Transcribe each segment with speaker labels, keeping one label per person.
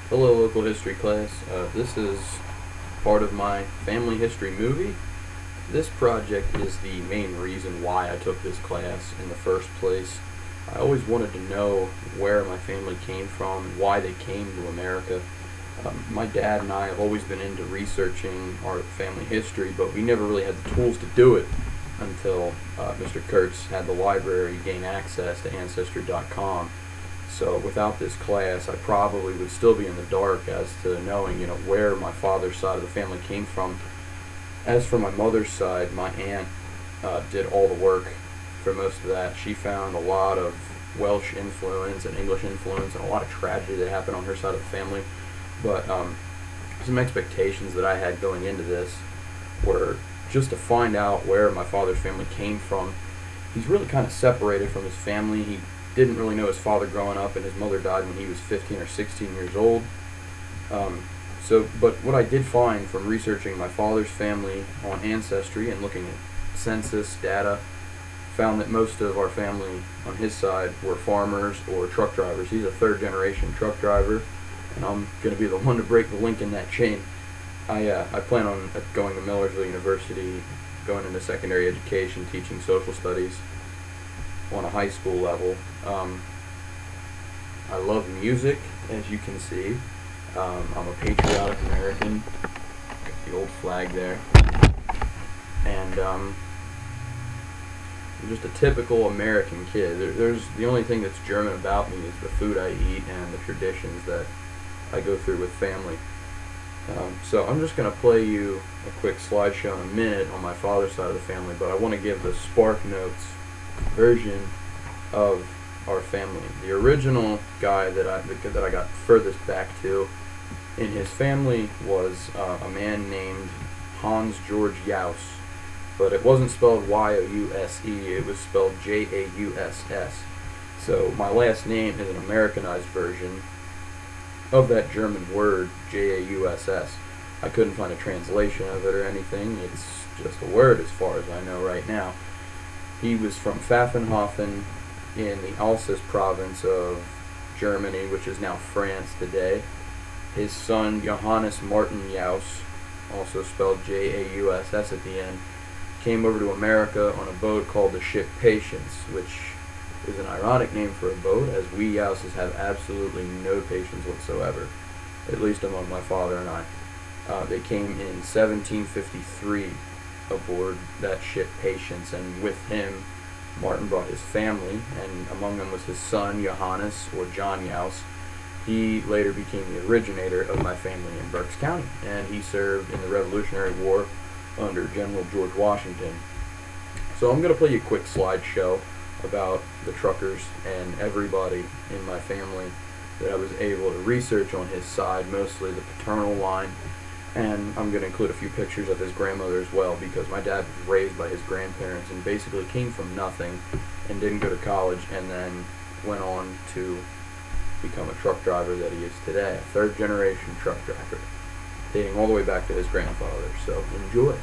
Speaker 1: Hello, local history class. This is part of my family history movie. This project is the main reason why I took this class in the first place. I always wanted to know where my family came from and why they came to America. My dad and I have always been into researching our family history, but we never really had the tools to do it until Mr. Kurtz had the library gain access to Ancestry.com. So without this class, I probably would still be in the dark as to knowing, where my father's side of the family came from. As for my mother's side, my aunt did all the work for most of that. She found a lot of Welsh influence and English influence and a lot of tragedy that happened on her side of the family. But some expectations that I had going into this were just to find out where my father's family came from. He's really kind of separated from his family. He didn't really know his father growing up, and his mother died when he was 15 or 16 years old. But what I did find from researching my father's family on Ancestry and looking at census data, found that most of our family on his side were farmers or truck drivers. He's a third-generation truck driver, and I'm going to be the one to break the link in that chain. I plan on going to Millersville University, going into secondary education, teaching social studies on a high school level. I love music, as you can see. I'm a patriotic American. Got the old flag there. And I'm just a typical American kid. There's the only thing that's German about me is the food I eat and the traditions that I go through with family. So I'm just going to play you a quick slideshow in a minute on my father's side of the family, but I want to give the Spark Notes version of our family. The original guy that I got furthest back to in his family was a man named Hans George Youse, but it wasn't spelled Y-O-U-S-E, it was spelled J-A-U-S-S. So my last name is an Americanized version of that German word, J-A-U-S-S. I couldn't find a translation of it or anything. It's just a word as far as I know right now. He was from Pfaffenhofen in the Alsace province of Germany, which is now France today. His son, Johannes Martin Youse, also spelled J-A-U-S-S at the end, came over to America on a boat called the ship Patience, which is an ironic name for a boat, as we Youses have absolutely no patience whatsoever, at least among my father and I. They came in 1753 aboard that ship Patience, and with him Martin brought his family, and among them was his son Johannes, or John Youse. He later became the originator of my family in Berks County, and he served in the Revolutionary War under General George Washington. So I'm going to play you a quick slideshow about the truckers and everybody in my family that I was able to research on his side, mostly the paternal line, and I'm going to include a few pictures of his grandmother as well, because my dad was raised by his grandparents and basically came from nothing and didn't go to college, and then went on to become a truck driver that he is today, a third-generation truck driver, dating all the way back to his grandfather. So enjoy.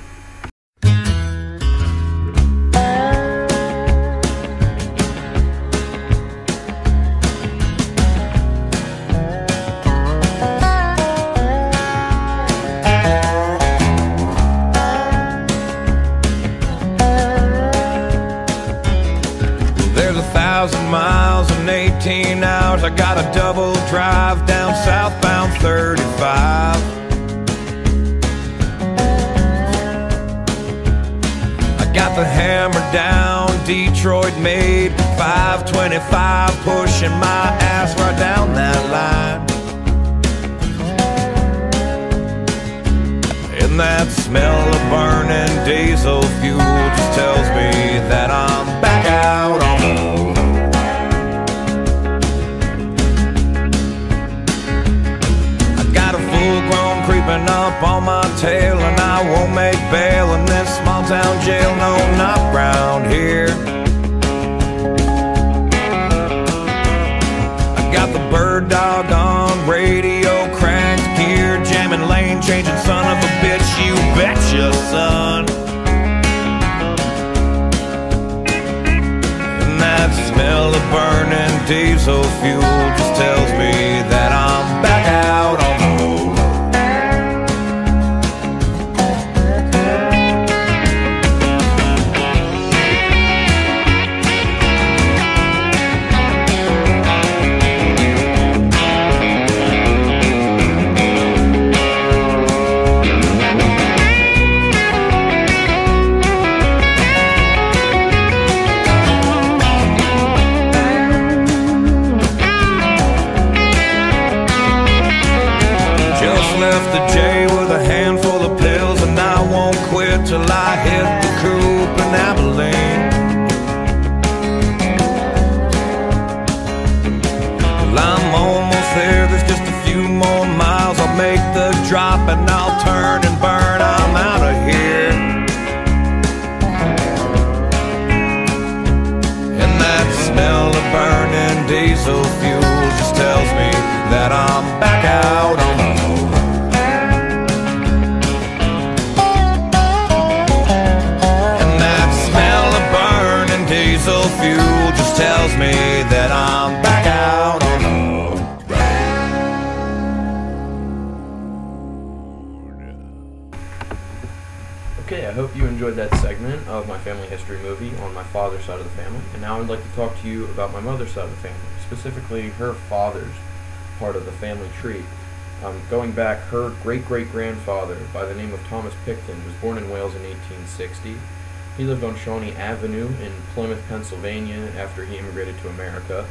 Speaker 2: There's 1,000 miles in 18 hours. I got a double drive down southbound 35. I got the hammer down, Detroit made 525, pushing my ass right down that line. And that smell of burning diesel fuel just tells me that I'm back out on the road. I got a full-grown creeping up on my tail, and I won't make bail in this small-town jail, no, not round here. I got the bird dog on radio, cranked gear, jamming lane, changing son of a bitch, you betcha, son. And that smell of burning diesel fuel just tells me that I'm back out diesel fuel just tells me that I'm back out on the
Speaker 3: Okay, I hope you enjoyed that segment of my family history movie on my father's side of the family, and now I'd like to talk to you about my mother's side of the family, specifically her father's part of the family tree. Going back, her great-great-grandfather, by the name of Thomas Picton, was born in Wales in 1860. He lived on Shawnee Avenue in Plymouth, Pennsylvania, after he immigrated to America,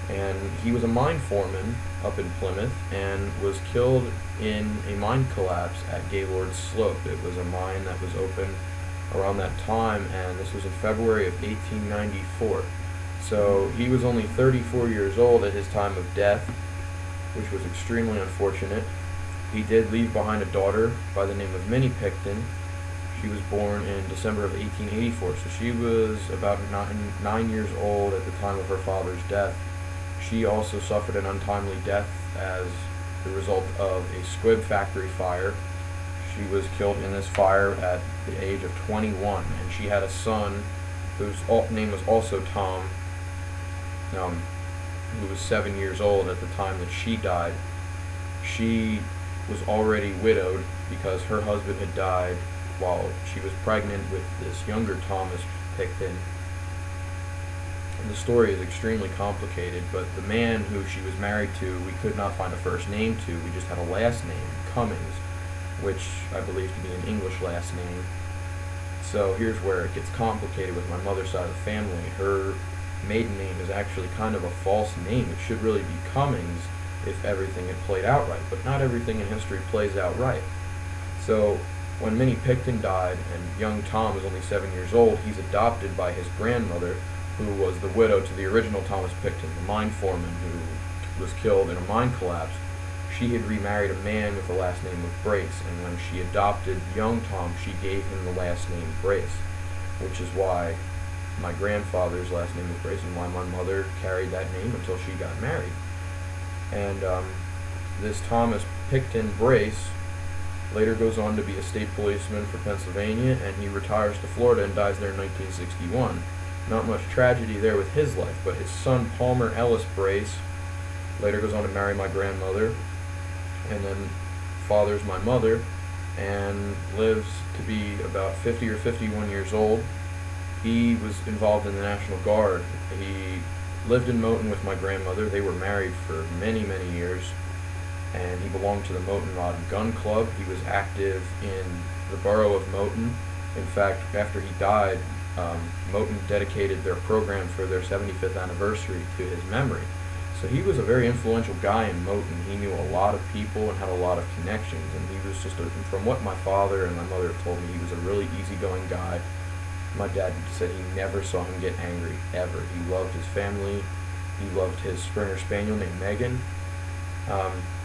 Speaker 3: and he was a mine foreman up in Plymouth and was killed in a mine collapse at Gaylord's Slope. It was a mine that was open around that time, and this was in February of 1894. So he was only 34 years old at his time of death, which was extremely unfortunate. He did leave behind a daughter by the name of Minnie Picton. She was born in December of 1884, so she was about 9 years old at the time of her father's death. She also suffered an untimely death as the result of a squib factory fire. She was killed in this fire at the age of 21, and she had a son whose name was also Tom, who was 7 years old at the time that she died. She was already widowed because her husband had died while she was pregnant with this younger Thomas Picton. And the story is extremely complicated, but the man who she was married to, we could not find a first name to. We just had a last name, Cummings, which I believe to be an English last name. So here's where it gets complicated with my mother's side of the family. Her maiden name is actually kind of a false name. It should really be Cummings if everything had played out right, but not everything in history plays out right. So when Minnie Picton died and young Tom was only 7 years old, he's adopted by his grandmother, who was the widow to the original Thomas Picton, the mine foreman who was killed in a mine collapse. She had remarried a man with the last name of Brace, and when she adopted young Tom, she gave him the last name Brace, which is why my grandfather's last name was Brace and why my mother carried that name until she got married. And this Thomas Picton Brace later goes on to be a state policeman for Pennsylvania, and he retires to Florida and dies there in 1961. Not much tragedy there with his life, but his son Palmer Ellis Brace later goes on to marry my grandmother, and then fathers my mother, and lives to be about 50 or 51 years old. He was involved in the National Guard. He lived in Moton with my grandmother. They were married for many, many years, and he belonged to the Moton Rod and Gun Club. He was active in the borough of Moton. In fact, after he died, Moton dedicated their program for their 75th anniversary to his memory. So he was a very influential guy in Moton. He knew a lot of people and had a lot of connections, and he was just, from what my father and my mother have told me, he was a really easygoing guy. My dad said he never saw him get angry, ever. He loved his family. He loved his Springer Spaniel named Megan.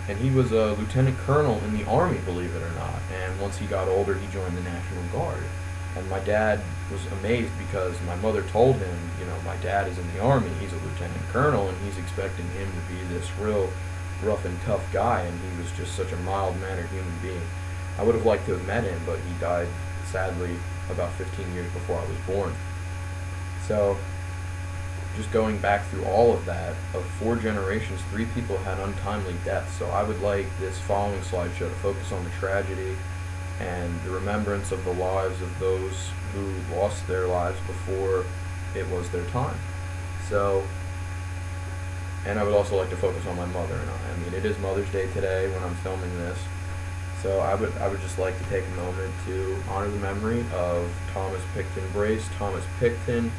Speaker 3: And he was a lieutenant colonel in the Army, believe it or not. And once he got older, he joined the National Guard. And my dad was amazed because my mother told him, my dad is in the Army, he's a lieutenant colonel, and he's expecting him to be this real rough and tough guy, and he was just such a mild-mannered human being. I would have liked to have met him, but he died, sadly, about 15 years before I was born. So, just going back through all of that, of 4 generations, 3 people had untimely deaths. So I would like this following slideshow to focus on the tragedy and the remembrance of the lives of those who lost their lives before it was their time. So, and I would also like to focus on my mother and I. I mean, it is Mother's Day today when I'm filming this. So I would just like to take a moment to honor the memory of Thomas Picton Brace, Thomas Picton,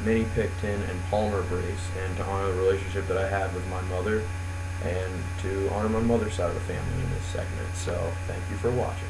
Speaker 3: Minnie Picton, and Palmer Brace, and to honor the relationship that I had with my mother, and to honor my mother's side of the family in this segment. So thank you for watching.